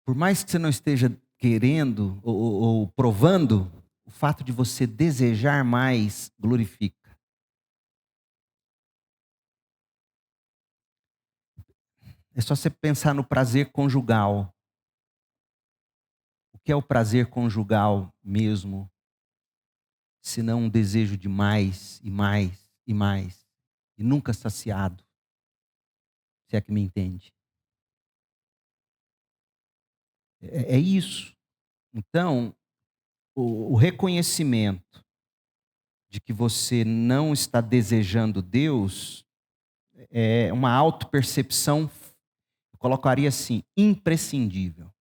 Por mais que você não esteja querendo ou provando, o fato de você desejar mais glorifica. É só você pensar no prazer conjugal. O que é o prazer conjugal mesmo? Se não um desejo de mais e mais e mais. E nunca saciado. Se é que me entende. É isso. Então, o reconhecimento de que você não está desejando Deus é uma autopercepção, eu colocaria assim, imprescindível.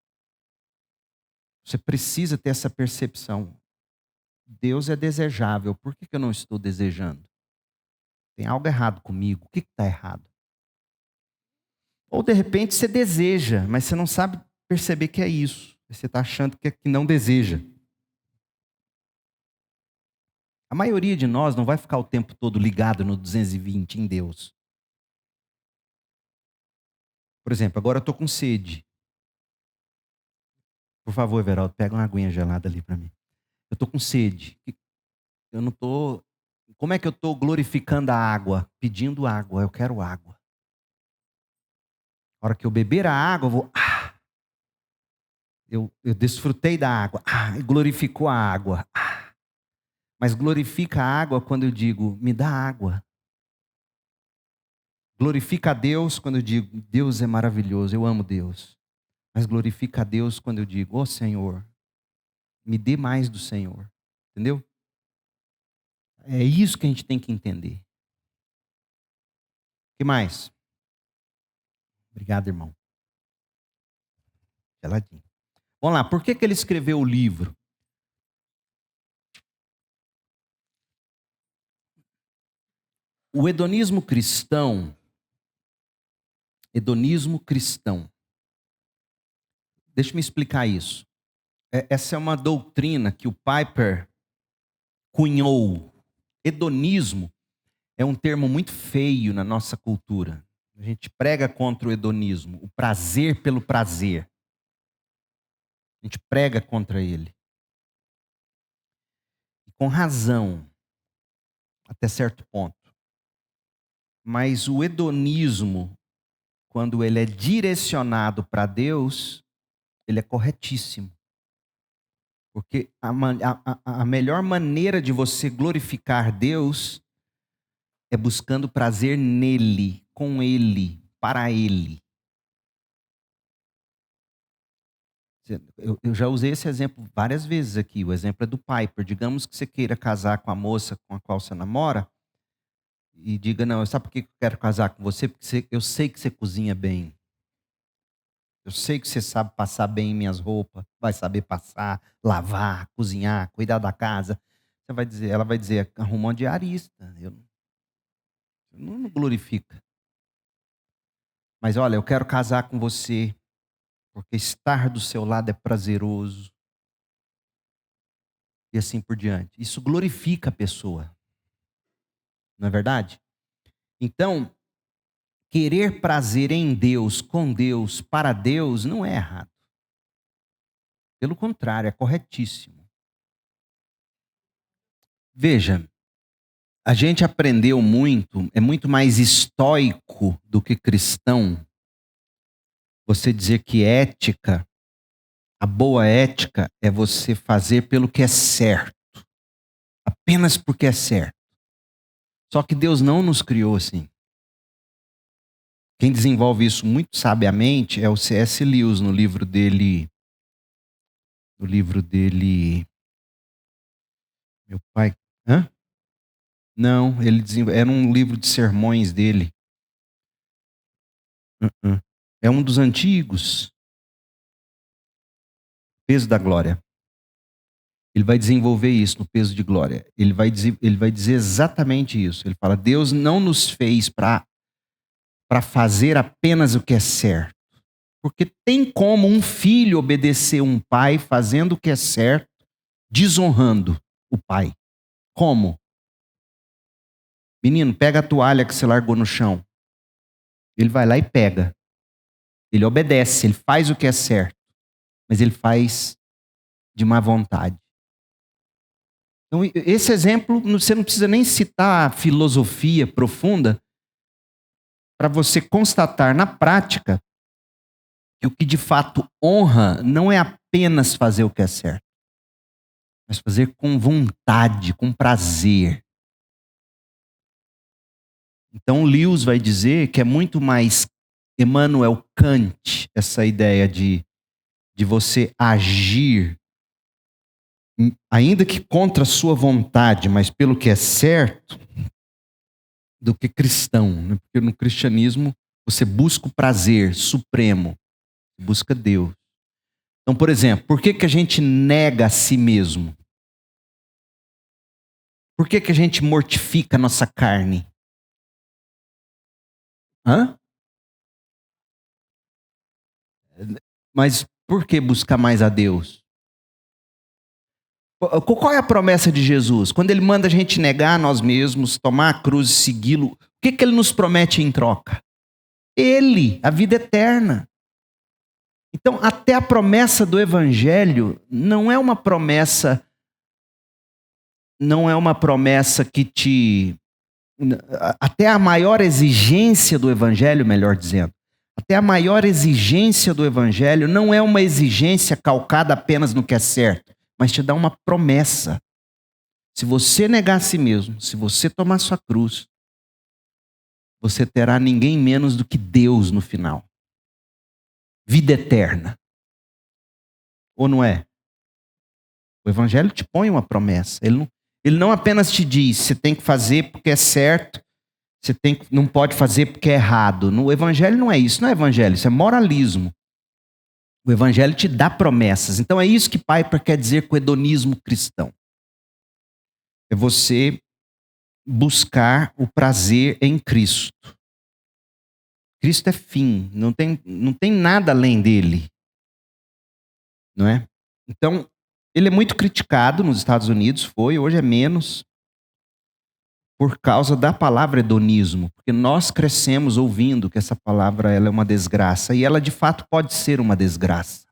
Você precisa ter essa percepção. Deus é desejável, por que eu não estou desejando? Tem algo errado comigo, o que está errado? Ou de repente você deseja, mas você não sabe perceber que é isso. Você está achando que não deseja. A maioria de nós não vai ficar o tempo todo ligado no 220 em Deus. Por exemplo, agora eu estou com sede. Por favor, Everaldo, pega uma aguinha gelada ali para mim. Eu estou com sede. Eu não estou... Como é que eu estou glorificando a água? Pedindo água, eu quero água. A hora que eu beber a água, eu vou... Eu desfrutei da água. E glorificou a água. Mas glorifica a água quando eu digo, me dá água. Glorifica a Deus quando eu digo, Deus é maravilhoso, eu amo Deus. Mas glorifica a Deus quando eu digo, ô Senhor, me dê mais do Senhor. Entendeu? É isso que a gente tem que entender. O que mais? Obrigado, irmão. Geladinho. Vamos lá, por que ele escreveu o livro? O hedonismo cristão, deixa eu me explicar isso. Essa é uma doutrina que o Piper cunhou. Hedonismo é um termo muito feio na nossa cultura. A gente prega contra o hedonismo, o prazer pelo prazer. A gente prega contra ele. E com razão, até certo ponto. Mas o hedonismo, quando ele é direcionado para Deus, ele é corretíssimo. Porque a melhor maneira de você glorificar Deus é buscando prazer nele, com ele, para ele. Eu já usei esse exemplo várias vezes aqui. O exemplo é do Piper. Digamos que você queira casar com a moça com a qual você namora e diga, não, sabe por que eu quero casar com você? Porque eu sei que você cozinha bem. Eu sei que você sabe passar bem minhas roupas, vai saber passar, lavar, cozinhar, cuidar da casa. Ela vai dizer, arruma uma diarista. Não glorifica. Mas olha, eu quero casar com você, porque estar do seu lado é prazeroso. E assim por diante. Isso glorifica a pessoa. Não é verdade? Então, querer prazer em Deus, com Deus, para Deus, não é errado. Pelo contrário, é corretíssimo. Veja, a gente aprendeu muito, é muito mais estoico do que cristão. Você dizer que ética, a boa ética é você fazer pelo que é certo. Apenas porque é certo. Só que Deus não nos criou assim. Quem desenvolve isso muito sabiamente é o C.S. Lewis, no livro dele. Meu pai. Hã? Não, era um livro de sermões dele. É um dos antigos. Peso da Glória. Ele vai desenvolver isso no Peso de Glória. Ele vai dizer exatamente isso. Ele fala: Deus não nos fez para fazer apenas o que é certo. Porque tem como um filho obedecer um pai fazendo o que é certo, desonrando o pai. Como? Menino, pega a toalha que você largou no chão. Ele vai lá e pega. Ele obedece, ele faz o que é certo. Mas ele faz de má vontade. Então, esse exemplo, você não precisa nem citar a filosofia profunda para você constatar na prática que o que de fato honra não é apenas fazer o que é certo, mas fazer com vontade, com prazer. Então, Lewis vai dizer que é muito mais Immanuel Kant, essa ideia de você agir, ainda que contra a sua vontade, mas pelo que é certo, do que cristão. Né? Porque no cristianismo você busca o prazer supremo, busca Deus. Então, por exemplo, por que a gente nega a si mesmo? Por que a gente mortifica a nossa carne? Hã? Mas por que buscar mais a Deus? Qual é a promessa de Jesus? Quando ele manda a gente negar a nós mesmos, tomar a cruz e segui-lo, o que ele nos promete em troca? Ele, a vida eterna. Então, até a promessa do evangelho não é uma promessa que te... Até a maior exigência do evangelho, melhor dizendo, até a maior exigência do evangelho não é uma exigência calcada apenas no que é certo, mas te dá uma promessa. Se você negar a si mesmo, se você tomar sua cruz, você terá ninguém menos do que Deus no final. Vida eterna. Ou não é? O Evangelho te põe uma promessa. Ele não apenas te diz, você tem que fazer porque é certo, não pode fazer porque é errado. No Evangelho não é isso, não é Evangelho, isso é moralismo. O Evangelho te dá promessas. Então é isso que Piper quer dizer com o hedonismo cristão. É você buscar o prazer em Cristo. Cristo é fim, não tem nada além dele. Não é? Então, ele é muito criticado nos Estados Unidos, hoje é menos, por causa da palavra hedonismo, porque nós crescemos ouvindo que essa palavra ela é uma desgraça, e ela de fato pode ser uma desgraça.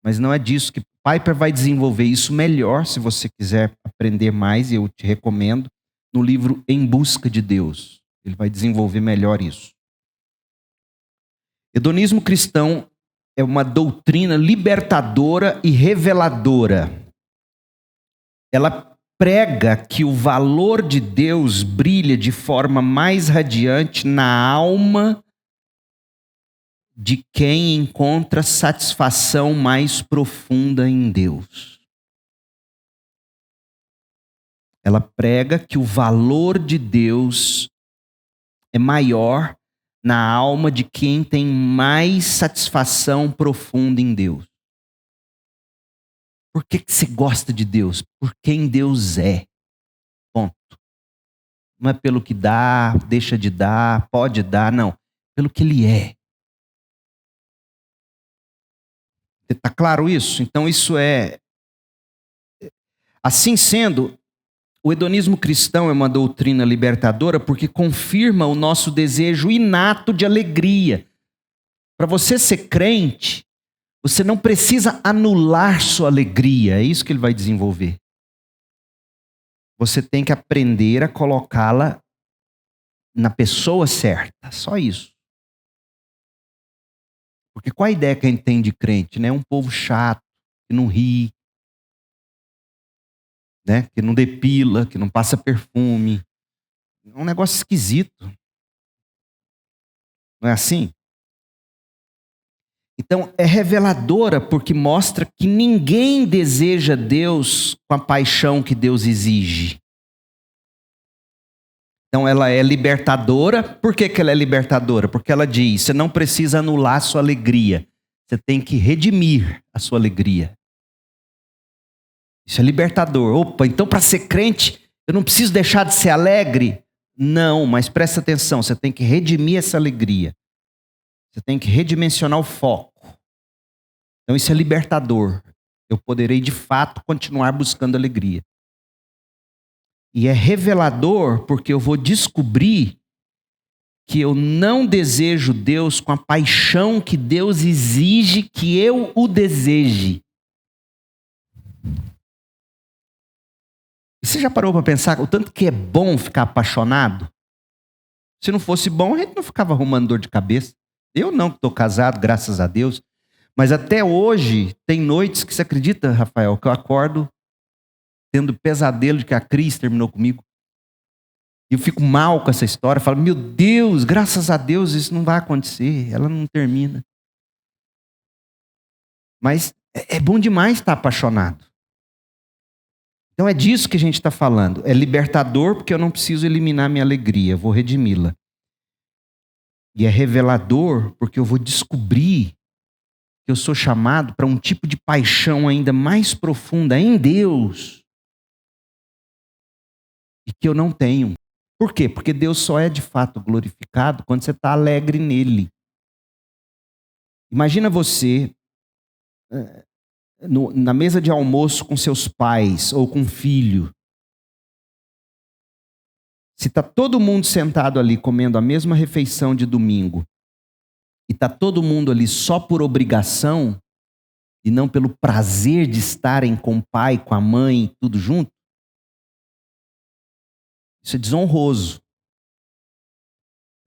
Mas não é disso que Piper vai desenvolver isso melhor, se você quiser aprender mais, e eu te recomendo, no livro Em Busca de Deus. Ele vai desenvolver melhor isso. Hedonismo cristão é uma doutrina libertadora e reveladora. Ela prega que o valor de Deus brilha de forma mais radiante na alma de quem encontra satisfação mais profunda em Deus. Ela prega que o valor de Deus é maior na alma de quem tem mais satisfação profunda em Deus. Por que você gosta de Deus? Por quem Deus é. Ponto. Não é pelo que dá, deixa de dar, pode dar, não. Pelo que Ele é. Está claro isso? Então isso é... Assim sendo, o hedonismo cristão é uma doutrina libertadora porque confirma o nosso desejo inato de alegria. Para você ser crente, você não precisa anular sua alegria. É isso que ele vai desenvolver. Você tem que aprender a colocá-la na pessoa certa. Só isso. Porque qual a ideia que a gente tem de crente? Né? Um povo chato, que não ri, né? Que não depila, que não passa perfume. É um negócio esquisito. Não é assim? Então, é reveladora porque mostra que ninguém deseja Deus com a paixão que Deus exige. Então, ela é libertadora. Por que ela é libertadora? Porque ela diz, você não precisa anular a sua alegria. Você tem que redimir a sua alegria. Isso é libertador. Opa, então para ser crente, eu não preciso deixar de ser alegre? Não, mas presta atenção, você tem que redimir essa alegria. Você tem que redimensionar o foco. Então isso é libertador. Eu poderei de fato continuar buscando alegria. E é revelador porque eu vou descobrir que eu não desejo Deus com a paixão que Deus exige que eu o deseje. Você já parou para pensar o tanto que é bom ficar apaixonado? Se não fosse bom, a gente não ficava arrumando dor de cabeça. Eu não, que estou casado, graças a Deus. Mas até hoje, tem noites que você acredita, Rafael, que eu acordo tendo pesadelo de que a Cris terminou comigo. E eu fico mal com essa história. Falo, meu Deus, graças a Deus isso não vai acontecer. Ela não termina. Mas é bom demais estar apaixonado. Então é disso que a gente está falando. É libertador porque eu não preciso eliminar minha alegria. Eu vou redimi-la. E é revelador porque eu vou descobrir que eu sou chamado para um tipo de paixão ainda mais profunda em Deus. E que eu não tenho. Por quê? Porque Deus só é de fato glorificado quando você está alegre nele. Imagina você na mesa de almoço com seus pais ou com um filho. Se está todo mundo sentado ali comendo a mesma refeição de domingo e está todo mundo ali só por obrigação e não pelo prazer de estarem com o pai, com a mãe, tudo junto, isso é desonroso.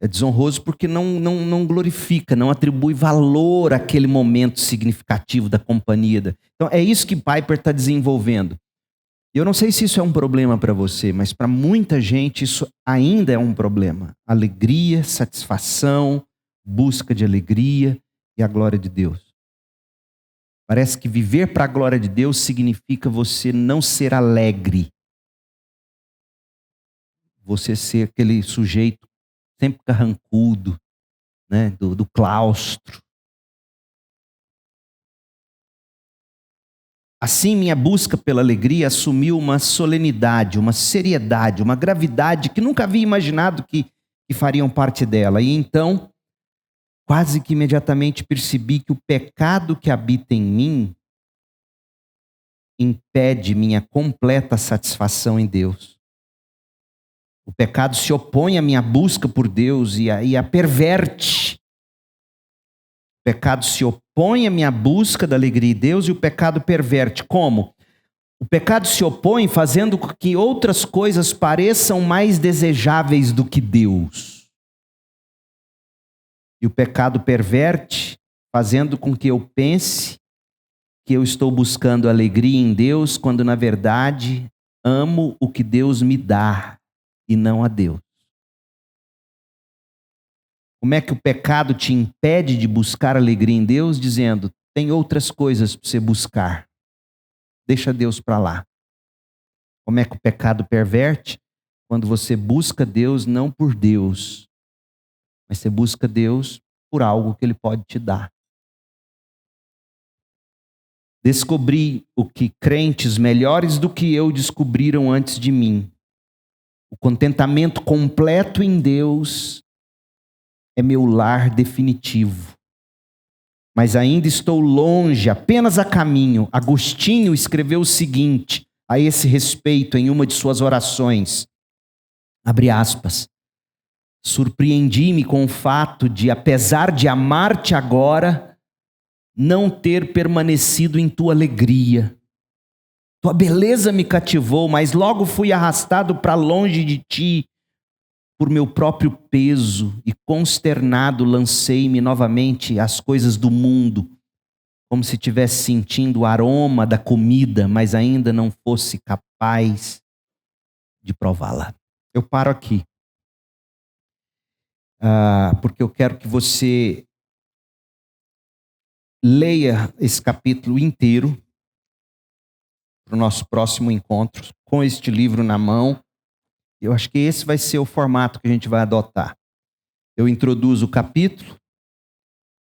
É desonroso porque não glorifica, não atribui valor àquele momento significativo da companhia. Então é isso que Piper está desenvolvendo. Eu não sei se isso é um problema para você, mas para muita gente isso ainda é um problema. Alegria, satisfação, busca de alegria e a glória de Deus. Parece que viver para a glória de Deus significa você não ser alegre. Você ser aquele sujeito sempre carrancudo, né, do claustro. Assim, minha busca pela alegria assumiu uma solenidade, uma seriedade, uma gravidade que nunca havia imaginado que fariam parte dela. E então, quase que imediatamente percebi que o pecado que habita em mim impede minha completa satisfação em Deus. O pecado se opõe à minha busca por Deus e a perverte. O pecado se opõe à minha busca da alegria em Deus e o pecado perverte. Como? O pecado se opõe fazendo com que outras coisas pareçam mais desejáveis do que Deus. E o pecado perverte fazendo com que eu pense que eu estou buscando alegria em Deus, quando na verdade amo o que Deus me dá e não a Deus. Como é que o pecado te impede de buscar alegria em Deus? Dizendo, tem outras coisas para você buscar. Deixa Deus para lá. Como é que o pecado perverte? Quando você busca Deus não por Deus, mas você busca Deus por algo que Ele pode te dar. Descobri o que crentes melhores do que eu descobriram antes de mim. O contentamento completo em Deus é meu lar definitivo. Mas ainda estou longe, apenas a caminho. Agostinho escreveu o seguinte a esse respeito em uma de suas orações. Abre aspas. Surpreendi-me com o fato de, apesar de amar-te agora, não ter permanecido em tua alegria. Tua beleza me cativou, mas logo fui arrastado para longe de ti por meu próprio peso e consternado lancei-me novamente às coisas do mundo, como se estivesse sentindo o aroma da comida, mas ainda não fosse capaz de prová-la. Eu paro aqui, porque eu quero que você leia esse capítulo inteiro para o nosso próximo encontro, com este livro na mão. Eu acho que esse vai ser o formato que a gente vai adotar. Eu introduzo o capítulo,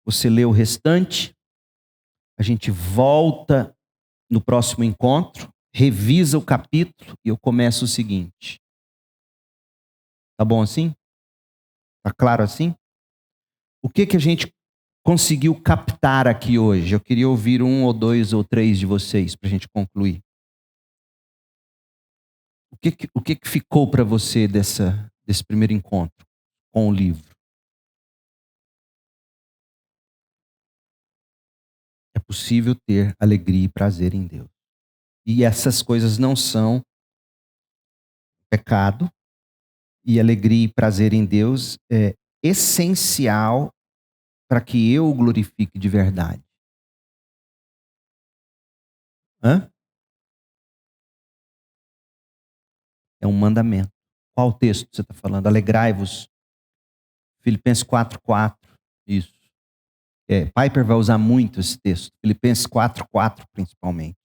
você lê o restante, a gente volta no próximo encontro, revisa o capítulo e eu começo o seguinte. Tá bom assim? Tá claro assim? O que a gente conseguiu captar aqui hoje? Eu queria ouvir um ou dois ou três de vocês para a gente concluir. O que ficou para você desse primeiro encontro com o livro? É possível ter alegria e prazer em Deus. E essas coisas não são pecado. E alegria e prazer em Deus é essencial para que eu o glorifique de verdade. Hã? É um mandamento. Qual texto você está falando? Alegrai-vos. Filipenses 4:4. Isso. Piper vai usar muito esse texto. Filipenses 4:4 principalmente.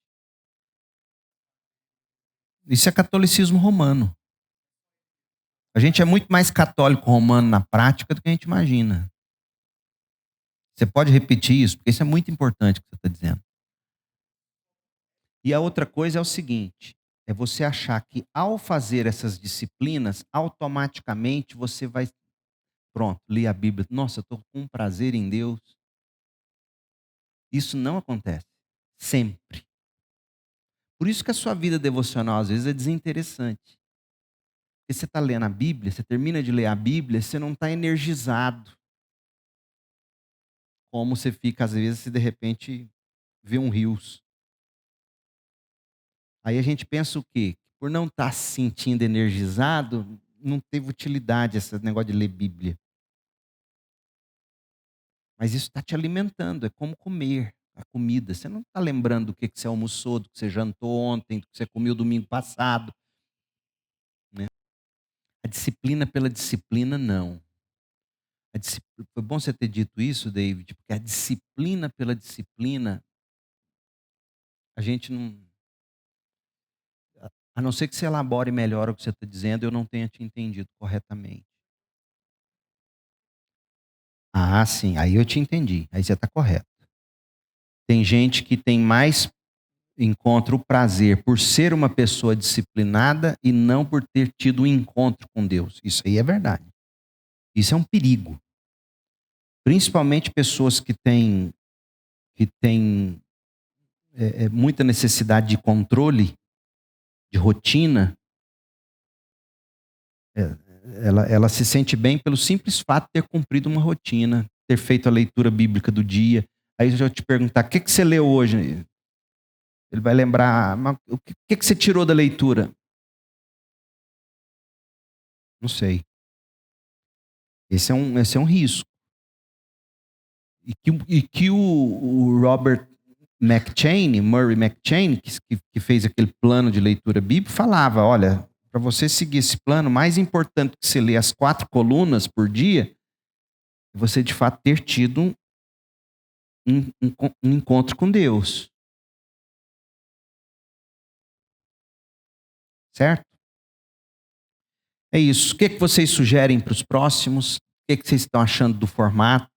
Isso é catolicismo romano. A gente é muito mais católico romano na prática do que a gente imagina. Você pode repetir isso, porque isso é muito importante o que você está dizendo. E a outra coisa é o seguinte, é você achar que ao fazer essas disciplinas, automaticamente você vai, pronto, ler a Bíblia. Nossa, eu estou com prazer em Deus. Isso não acontece. Sempre. Por isso que a sua vida devocional às vezes é desinteressante. Porque você está lendo a Bíblia, você termina de ler a Bíblia, você não está energizado. Como você fica, às vezes, se de repente vê um rios. Aí a gente pensa o quê? Por não estar se sentindo energizado, não teve utilidade esse negócio de ler Bíblia. Mas isso está te alimentando, é como comer. a comida. Você não está lembrando do que você almoçou, do que você jantou ontem, do que você comeu domingo passado. Né? A disciplina pela disciplina, não. Foi bom você ter dito isso, David, porque a disciplina pela disciplina, a gente não. A não ser que você elabore melhor o que você está dizendo, eu não tenha te entendido corretamente. Ah, sim, aí eu te entendi. Aí você está correto. Tem gente que tem mais, encontra o prazer por ser uma pessoa disciplinada e não por ter tido um encontro com Deus. Isso aí é verdade. Isso é um perigo. Principalmente pessoas que têm muita necessidade de controle, de rotina. Ela se sente bem pelo simples fato de ter cumprido uma rotina, ter feito a leitura bíblica do dia. Aí eu já te perguntar, o que você leu hoje? Ele vai lembrar, mas o que você tirou da leitura? Não sei. Esse é um risco. E que o Robert Murray McCheyne, que fez aquele plano de leitura bíblica, falava, olha, para você seguir esse plano, mais importante que você ler as 4 colunas por dia, é você de fato ter tido um encontro com Deus. Certo? É isso. O que vocês sugerem para os próximos? O que vocês estão achando do formato?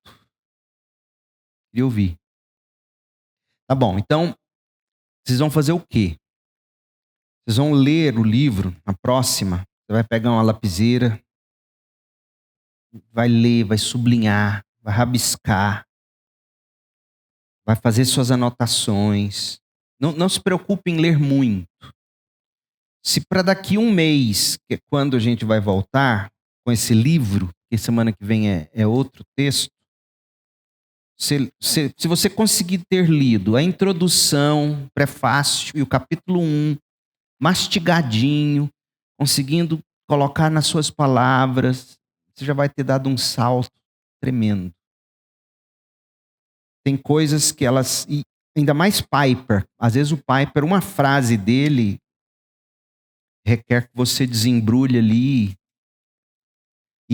Queria ouvir. Tá bom, então, vocês vão fazer o quê? Vocês vão ler o livro na próxima. Você vai pegar uma lapiseira, vai ler, vai sublinhar, vai rabiscar, vai fazer suas anotações. Não se preocupe em ler muito. Se para daqui um mês, que é quando a gente vai voltar com esse livro, que semana que vem é outro texto, se você conseguir ter lido a introdução, prefácio e o capítulo 1, mastigadinho, conseguindo colocar nas suas palavras, você já vai ter dado um salto tremendo. Tem coisas que elas, e ainda mais Piper, às vezes o Piper, uma frase dele requer que você desembrulhe ali.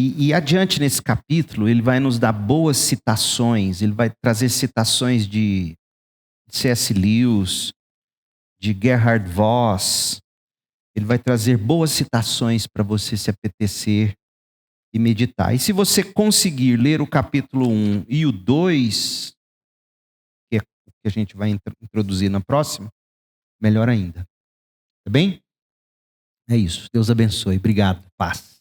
E adiante nesse capítulo, ele vai nos dar boas citações, ele vai trazer citações de C.S. Lewis, de Gerhard Voss. Ele vai trazer boas citações para você se apetecer e meditar. E se você conseguir ler o capítulo 1 e o 2, que é o que a gente vai introduzir na próxima, melhor ainda. Tá bem? É isso. Deus abençoe. Obrigado. Paz.